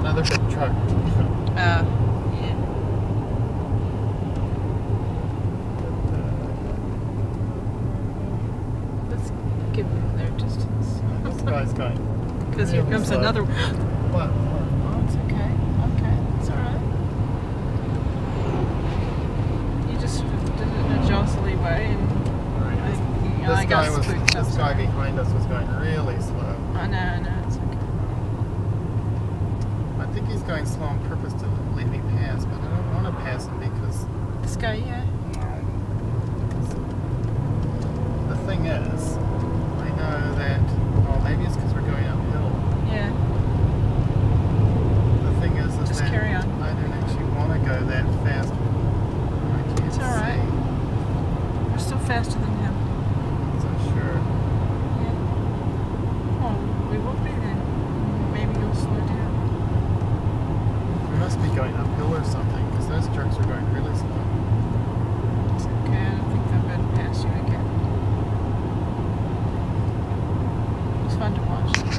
another big truck. Yeah. Let's give them their distance. This guy's going. Because here really comes slow. another one. What? Oh, it's okay. Okay, it's alright. You just did it in a jostly way and I got spooked up. This guy behind us was going really slow. I know, it's okay. I think he's going slow on purpose to let me pass, but I don't want to pass him because This guy, yeah. the thing is, I know that, well, maybe it's because we're going uphill. Yeah. The thing is Just that carry on. I don't actually want to go that fast. I can't It's alright. We're still faster than him. So sure. Yeah. Oh, we will be then. Maybe you'll slow down. We must be going uphill or something because those trucks are going really slow. It's okay. I don't think they'll go past you again. It was fun to watch.